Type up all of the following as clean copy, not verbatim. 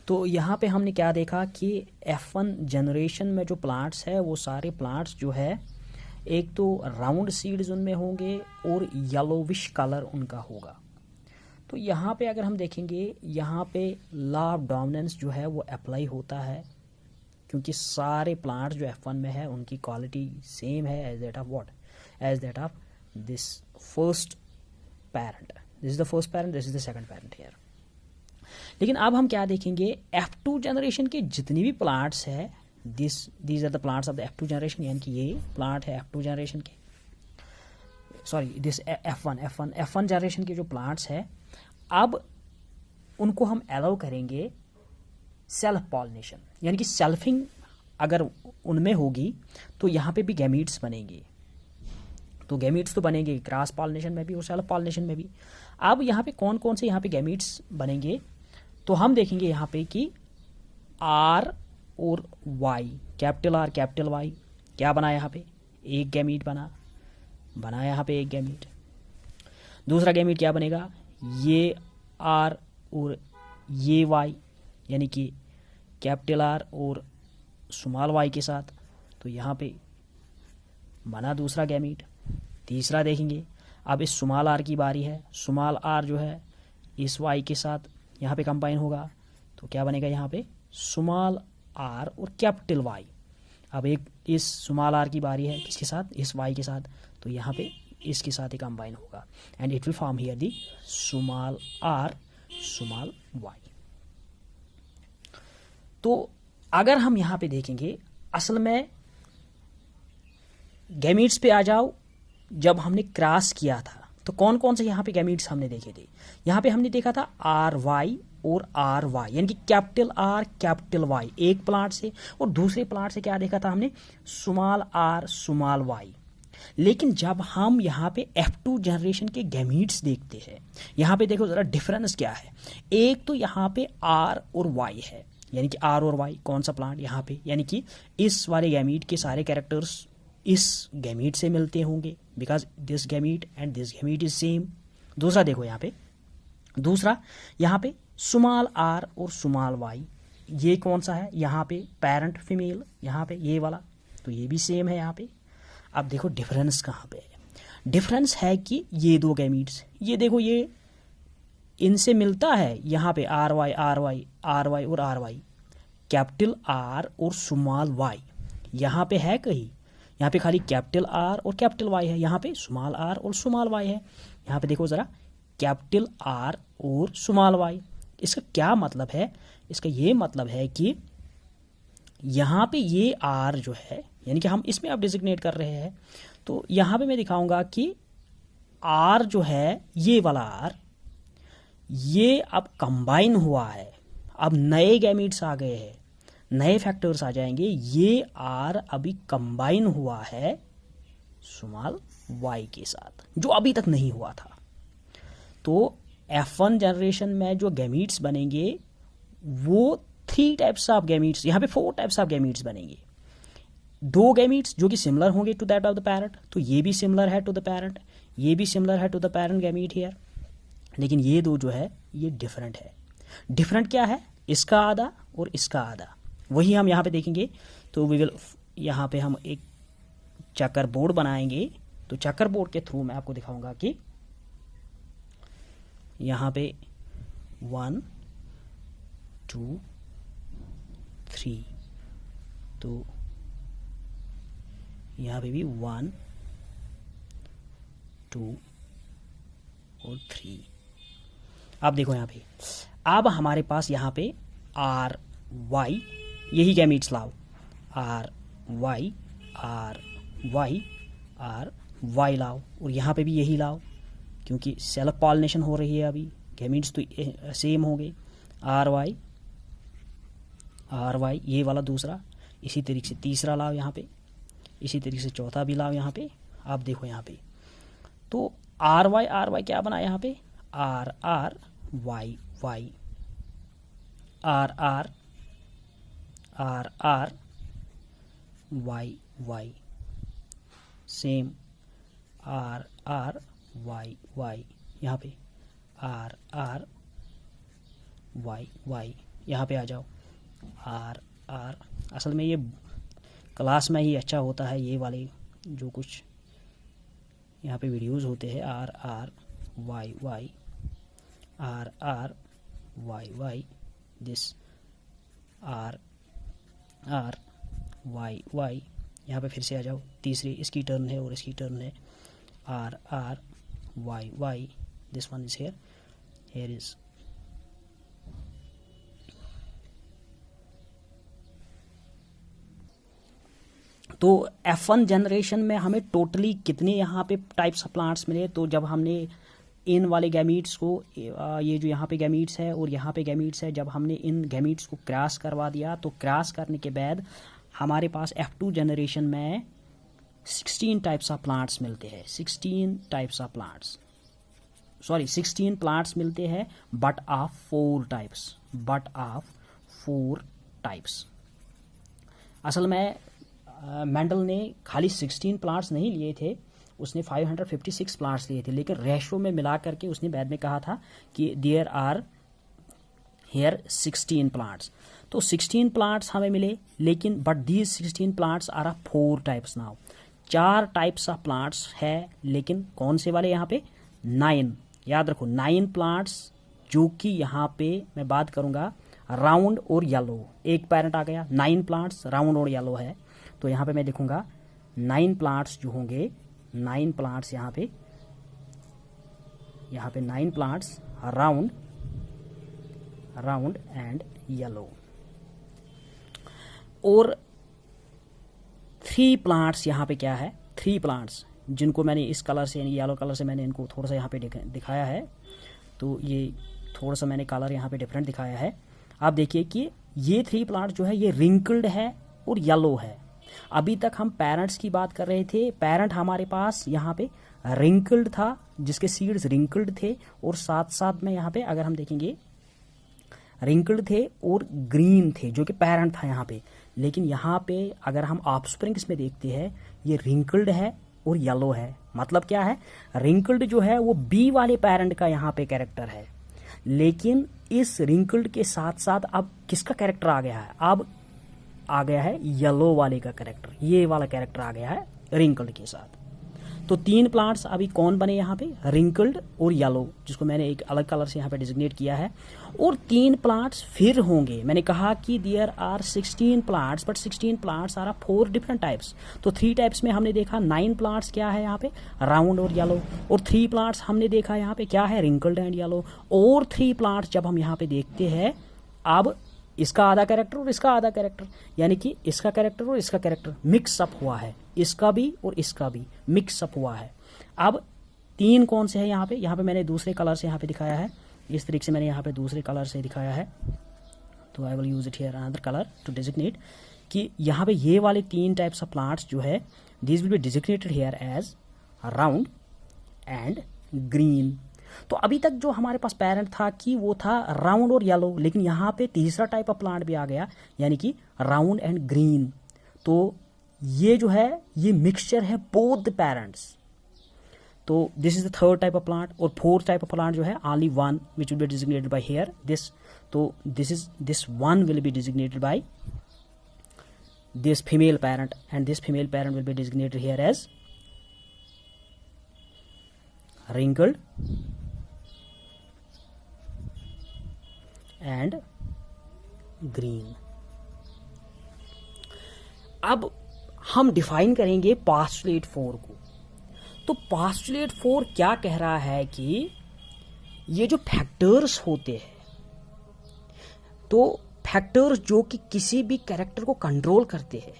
तो यहाँ पे हमने क्या देखा कि F1 जनरेशन में जो प्लांट्स है वो सारे प्लांट्स जो है एक तो राउंड सीड्स उनमें होंगे और येलोविश कलर उनका होगा। तो यहाँ पे अगर हम देखेंगे यहाँ पे लॉ ऑफ डोमिनेंस जो है वो अप्लाई होता है, क्योंकि सारे प्लांट्स जो F1 में है उनकी क्वालिटी सेम है as that of what, as that of this first parent. This is the first parent, this is the second parent here. लेकिन अब हम क्या देखेंगे, F2 जनरेशन के जितनी भी प्लांट्स है, these are the plants of the F2 generation, यानी कि ये प्लांट है F2 जनरेशन के, सॉरी दिस F1 जनरेशन के जो प्लांट्स है, अब उनको हम अलाउ करेंगे सेल्फ पॉलिनेशन, यानी कि सेल्फिंग अगर उनमें होगी तो यहाँ पे भी गैमीट्स बनेंगे। तो गैमीट्स तो बनेंगे क्रॉस पॉलिनेशन में भी और सेल्फ पॉलिनेशन में भी। अब यहाँ पे कौन कौन से यहाँ पे गैमीट्स बनेंगे, तो हम देखेंगे यहाँ पे कि आर और Y, capital R capital Y क्या बना, यहाँ पे एक गैमीट बना यहाँ पे एक गैमीट। दूसरा गैमीट क्या बनेगा, ये आर और ये वाई, यानी कि कैपिटल आर और स्मॉल वाई के साथ, तो यहाँ पे बना दूसरा गैमीट। तीसरा देखेंगे, अब इस स्मॉल आर की बारी है, स्मॉल आर जो है इस वाई के साथ यहाँ पे कंबाइन होगा, तो क्या बनेगा यहाँ पे स्मॉल आर और कैपिटल वाई। अब एक इस स्मॉल आर की बारी है, किसके साथ, इस वाई के साथ, तो यहाँ पे इसके साथ ही कंबाइन होगा and it will form here the small R small Y. तो अगर हम यहाँ पे देखेंगे, असल में गैमीट्स पे आ जाओ, जब हमने क्रॉस किया था तो कौन कौन से यहाँ पे गैमीट्स हमने देखे थे, यहाँ पे हमने देखा था आर वाई और आर वाई, यानी कि कैपिटल आर कैपिटल वाई एक प्लांट से, और दूसरे प्लांट से क्या देखा था हमने, स्मॉल आर स्मॉल वाई। लेकिन जब हम यहाँ पे F2 जनरेशन के गैमीट्स देखते हैं, यहाँ पे देखो ज़रा डिफरेंस क्या है। एक तो यहाँ पे आर और वाई है, यानी कि आर और वाई कौन सा प्लांट यहाँ पे, यानी कि इस वाले गैमीट के सारे कैरेक्टर्स इस गैमीट से मिलते होंगे, because this gamete and this gamete is same. दूसरा देखो यहाँ पे, दूसरा यहाँ पे स्मॉल आर और स्मॉल वाई, ये कौन सा है, यहाँ पे पेरेंट फीमेल, यहाँ पे ये वाला, तो ये भी सेम है यहाँ पे। अब देखो डिफरेंस कहाँ पे है, डिफरेंस है कि ये दो गैमीट्स, ये देखो ये इनसे मिलता है, यहाँ पे R Y R Y R Y और आर वाई, कैपिटल आर और स्मॉल वाई यहाँ पे है कहीं, यहाँ पे खाली कैपिटल आर और कैपिटल वाई है, यहाँ पे स्मॉल आर और स्मॉल वाई है। यहाँ पे देखो ज़रा कैपिटल आर और स्मॉल वाई, इसका क्या मतलब है, इसका ये मतलब है कि यहाँ पे ये आर जो है, यानी कि हम इसमें अब डिजिग्नेट कर रहे हैं, तो यहाँ पे मैं दिखाऊंगा कि आर जो है ये वाला आर, ये अब कंबाइन हुआ है, अब नए गैमीट्स आ गए हैं, नए फैक्टर्स आ जाएंगे, ये आर अभी कंबाइन हुआ है स्मॉल वाई के साथ, जो अभी तक नहीं हुआ था। तो F1 जनरेशन में जो गैमीट्स बनेंगे वो 3 टाइप्स ऑफ गैमीट्स, यहाँ पे 4 टाइप्स ऑफ गैमीट्स बनेंगे। 2 गैमीट्स जो कि सिमिलर होंगे to that of the parent, तो ये भी सिमिलर है टू द पैरेंट, ये भी सिमिलर है to the parent gamete here, लेकिन ये दो जो है ये डिफरेंट है। डिफरेंट क्या है, इसका आधा और इसका आधा, वही हम यहाँ पे देखेंगे। तो वी विल, यहाँ पे हम एक चक्कर बोर्ड बनाएंगे, तो चक्कर बोर्ड के थ्रू मैं आपको दिखाऊंगा कि यहाँ पे 1 2 3, तो यहाँ पे भी 1 2 और 3। अब देखो यहाँ पे, अब हमारे पास यहाँ पे आर वाई, यही गैमीट्स लाओ, R Y R Y R Y लाओ, और यहाँ पे भी यही लाओ, क्योंकि सेल्फ पॉलिनेशन हो रही है अभी, गैमीट्स तो सेम होंगे, आर वाई ये वाला दूसरा, इसी तरीके से तीसरा लाओ यहाँ पे, इसी तरीके से चौथा भी लाओ यहाँ पे। आप देखो यहाँ पे, तो आर वाई क्या बना यहाँ पे, R R Y Y, R R Y Y, same R R Y Y, यहाँ पे आर आर वाई वाई, यहाँ पे आ जाओ, आर आर। असल में ये क्लास में ही अच्छा होता है, ये वाले जो कुछ यहाँ पे वीडियोस होते हैं, R R Y Y, R R Y Y, this R R Y Y. यहाँ पे फिर से आ जाओ, तीसरी इसकी टर्न है और इसकी टर्न है, R R Y Y, this one is here, here is तो F1 जनरेशन में हमें टोटली कितने यहाँ पे टाइप्स ऑफ प्लांट्स मिले। तो जब हमने इन वाले गैमीट्स को, ये जो यहाँ पे गैमीट्स है और यहाँ पे गैमीट्स है, जब हमने इन गैमीट्स को क्रॉस करवा दिया, तो क्रॉस करने के बाद हमारे पास F2 जनरेशन में 16 टाइप्स ऑफ प्लांट्स मिलते हैं, 16 types of plants, sorry 16 plants मिलते हैं, but of 4 types, but of 4 types. असल में मेंडल ने खाली 16 प्लांट्स नहीं लिए थे, उसने 556 प्लांट्स लिए थे, लेकिन रेशो में मिला करके उसने बाद में कहा था कि देयर आर हेयर 16 प्लांट्स। तो 16 प्लांट्स हमें मिले, लेकिन but these 16 plants are 4 types now. 4 types of plants है, लेकिन कौन से वाले यहाँ पे 9, याद रखो 9 प्लांट्स, जो कि यहाँ पे मैं बात करूँगा राउंड और येलो। एक पेरेंट आ गया, 9 प्लांट्स राउंड और येलो है, तो यहाँ पे मैं लिखूंगा 9 प्लांट्स जो होंगे, 9 प्लांट्स यहाँ पे 9 प्लांट्स राउंड एंड येलो, और 3 प्लांट्स यहाँ पे क्या है, 3 प्लांट्स जिनको मैंने इस कलर से, यानी येलो कलर से मैंने इनको थोड़ा सा यहाँ पे दिखाया है, तो ये थोड़ा सा मैंने कलर यहाँ पे डिफरेंट दिखाया है। आप देखिए कि ये 3 प्लांट जो है ये रिंकल्ड है और येलो है। अभी तक हम पेरेंट्स की बात कर रहे थे, पेरेंट हमारे पास यहाँ पे रिंकल्ड था, जिसके सीड्स रिंकल्ड थे, और साथ साथ में यहाँ पे अगर हम देखेंगे रिंकल्ड थे और ग्रीन थे, जो कि पेरेंट था यहाँ पे। लेकिन यहाँ पे अगर हम ऑफस्प्रिंग्स में देखते हैं, ये रिंकल्ड है और येलो है। मतलब क्या है, रिंकल्ड जो है वो बी वाले पेरेंट का यहाँ पे कैरेक्टर है, लेकिन इस रिंकल्ड के साथ साथ अब किसका कैरेक्टर आ गया है, अब आ गया है येलो वाले का कैरेक्टर, ये वाला कैरेक्टर आ गया है रिंकल्ड के साथ। तो 3 प्लांट्स अभी कौन बने यहाँ पे, रिंकल्ड और येलो, जिसको मैंने एक अलग कलर से यहाँ पे डिजिग्नेट किया है, और 3 प्लांट्स फिर होंगे। मैंने कहा कि there are 16 plants, but 16 plants are 4 different types. तो 3 टाइप्स में हमने देखा 9 प्लांट्स क्या है यहाँ पे, राउंड और येलो, और 3 प्लांट्स हमने देखा यहाँ पे क्या है, रिंकल्ड एंड येलो, और 3 प्लांट्स जब हम यहाँ पे देखते हैं, अब इसका आधा कैरेक्टर और इसका आधा कैरेक्टर, यानी कि इसका कैरेक्टर और इसका कैरेक्टर मिक्स अप हुआ है, इसका भी और इसका भी मिक्स अप हुआ है। अब 3 कौन से हैं यहाँ पे, यहाँ पे मैंने दूसरे कलर से यहाँ पे दिखाया है, इस तरीके से मैंने यहाँ पे दूसरे कलर से दिखाया है, तो I will use it here another colour to designate कि यहाँ पे ये वाले 3 टाइप्स ऑफ प्लांट्स जो है, these will be designated here as round and green. तो अभी तक जो हमारे पास पेरेंट था कि वो था राउंड और येलो, लेकिन यहाँ पे तीसरा टाइप ऑफ प्लांट भी आ गया, यानी कि राउंड एंड ग्रीन। तो ये जो है ये मिक्सचर है बोथ द पेरेंट्स। तो this is the 3rd type of plant, और 4th टाइप ऑफ प्लांट जो है only 1 which will be designated by here this. तो this 1 will be designated by this female parent, and this female parent will be designated here as wrinkled and green। अब हम define करेंगे postulate 4 को। तो postulate 4 क्या कह रहा है कि ये जो फैक्टर्स होते हैं, तो फैक्टर्स जो कि किसी भी कैरेक्टर को कंट्रोल करते हैं,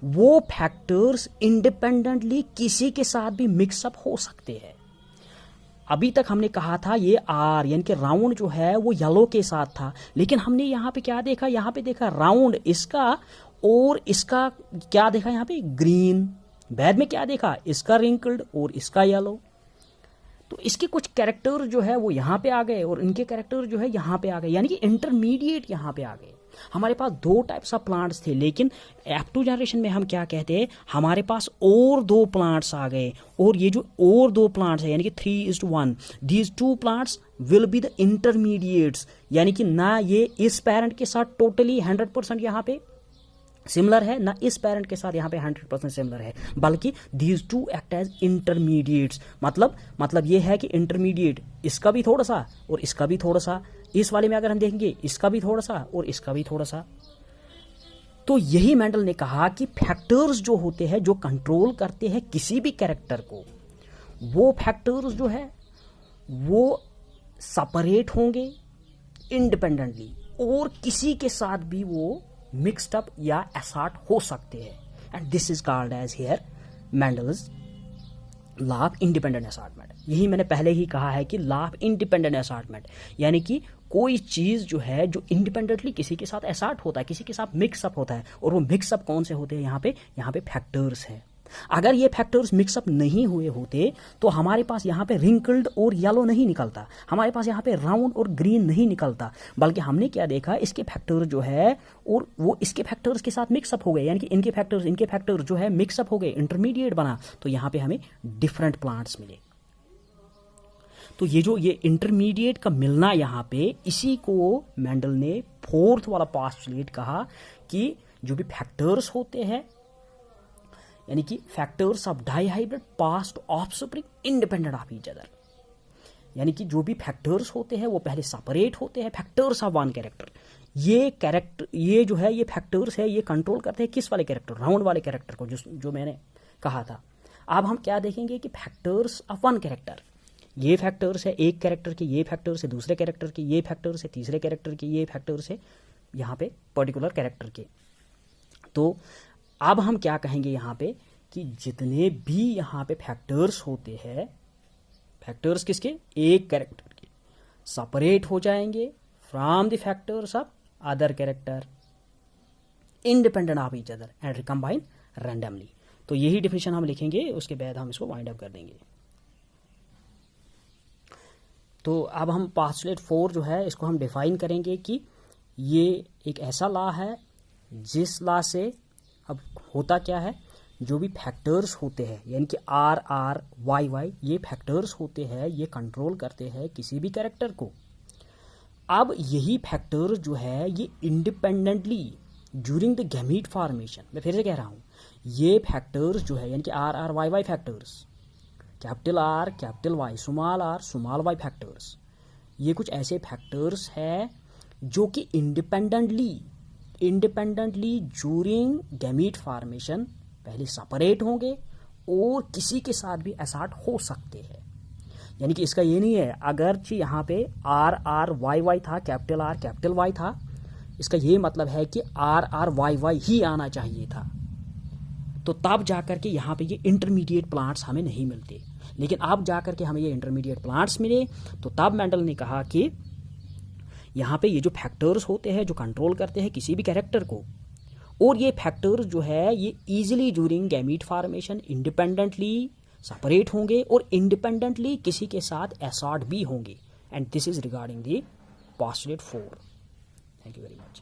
वो फैक्टर्स इंडिपेंडेंटली किसी के साथ भी मिक्सअप हो सकते हैं। अभी तक हमने कहा था ये आर यानी कि राउंड जो है वो येलो के साथ था, लेकिन हमने यहाँ पे क्या देखा, यहाँ पे देखा राउंड इसका और इसका क्या देखा यहाँ पे ग्रीन, बाद में क्या देखा इसका रिंकल्ड और इसका येलो। तो इसके कुछ कैरेक्टर जो है वो यहाँ पे आ गए और इनके कैरेक्टर जो है यहाँ पे आ गए, यानी कि इंटरमीडिएट यहाँ पे आ गए। हमारे पास 2 टाइप्स ऑफ प्लांट्स थे, लेकिन F2 जनरेशन में हम क्या कहते हैं, हमारे पास और 2 प्लांट्स आ गए, और ये जो और 2 प्लांट्स है यानी कि 3:1, these 2 plants will be the intermediates, यानी कि ना ये इस पेरेंट के साथ टोटली 100% यहाँ पे सिमिलर है, ना इस पेरेंट के साथ यहाँ पे 100% सिमिलर है, बल्कि दीज 2 एक्ट एज इंटरमीडिएट्स। मतलब ये है कि इंटरमीडिएट इसका भी थोड़ा सा और इसका भी थोड़ा सा, इस वाले में अगर हम देखेंगे इसका भी थोड़ा सा और इसका भी थोड़ा सा। तो यही मेंडल ने कहा कि फैक्टर्स जो होते हैं जो कंट्रोल करते हैं किसी भी कैरेक्टर को, वो फैक्टर्स जो है वो सेपरेट होंगे इंडिपेंडेंटली, और किसी के साथ भी वो मिक्सड अप या असॉर्ट हो सकते हैं, and this is called as here Mendel's law of independent assortment. यही मैंने पहले ही कहा है कि लॉ ऑफ इंडिपेंडेंट असॉर्टमेंट, यानी कि कोई चीज जो है जो इंडिपेंडेंटली किसी के साथ असॉर्ट होता है, किसी के साथ मिक्सअप होता है, और वो मिक्सअप कौन से होते हैं, यहाँ पे फैक्टर्स हैं। अगर ये फैक्टर्स मिक्सअप नहीं हुए होते तो हमारे पास यहाँ पे रिंकल्ड और येलो नहीं निकलता, हमारे पास यहाँ पे राउंड और ग्रीन नहीं निकलता, बल्कि हमने क्या देखा, इसके फैक्टर जो है और वो इसके फैक्टर्स के साथ मिक्सअप हो गए, यानी कि इनके फैक्टर जो है मिक्सअप हो गए, इंटरमीडिएट बना, तो यहाँ पे हमें डिफरेंट प्लांट्स मिले। तो ये इंटरमीडिएट का मिलना यहाँ पे, इसी को मेंडल ने 4th वाला पोस्टुलेट कहा कि जो भी फैक्टर्स होते हैं, यानी कि factors of dihybrid past offspring independent of each other, यानी कि जो भी फैक्टर्स होते हैं वो पहले सेपरेट होते हैं, फैक्टर्स ऑफ वन कैरेक्टर। ये जो है ये फैक्टर्स है, ये कंट्रोल करते हैं किस वाले कैरेक्टर, राउंड वाले कैरेक्टर को, जो मैंने कहा था। अब हम क्या देखेंगे कि फैक्टर्स ऑफ वन कैरेक्टर, ये फैक्टर्स है एक कैरेक्टर के, ये फैक्टर्स है दूसरे कैरेक्टर के, ये फैक्टर्स है तीसरे कैरेक्टर के, ये फैक्टर्स है यहाँ पे पर्टिकुलर कैरेक्टर के। तो अब हम क्या कहेंगे यहाँ पे कि जितने भी यहाँ पे फैक्टर्स होते हैं, फैक्टर्स किसके, एक कैरेक्टर के, सेपरेट हो जाएंगे from the factors of other character independent of each other and recombine randomly. तो यही डिफिनेशन हम लिखेंगे, उसके बाद हम इसको वाइंड अप कर देंगे। तो अब हम पोस्टुलेट 4 जो है इसको हम डिफाइन करेंगे कि ये एक ऐसा लॉ है जिस लॉ से अब होता क्या है, जो भी फैक्टर्स होते हैं यानी कि RR YY ये फैक्टर्स होते हैं, ये कंट्रोल करते हैं किसी भी कैरेक्टर को। अब यही फैक्टर्स जो है ये independently during the gamete formation, मैं फिर से कह रहा हूँ, ये फैक्टर्स जो है यानी कि RR YY factors, capital R capital Y small r small y factors, ये कुछ ऐसे फैक्टर्स हैं जो कि इंडिपेंडेंटली ड्यूरिंग गैमीट फॉर्मेशन पहले सेपरेट होंगे और किसी के साथ भी असॉर्ट हो सकते हैं। यानी कि इसका ये नहीं है अगर यहाँ पे RR YY था, कैपिटल R कैपिटल Y था, इसका ये मतलब है कि RR YY ही आना चाहिए था, तो तब जाकर के यहाँ पे ये इंटरमीडिएट प्लांट्स हमें नहीं मिलते। लेकिन अब जाकर के हमें ये इंटरमीडिएट प्लांट्स मिले, तो तब मेंडल ने कहा कि यहाँ पे ये जो फैक्टर्स होते हैं जो कंट्रोल करते हैं किसी भी कैरेक्टर को, और ये फैक्टर्स जो है ये easily during gamete formation independently separate होंगे और इंडिपेंडेंटली किसी के साथ असॉर्ट भी होंगे। And this is regarding the postulate 4। Thank you very much.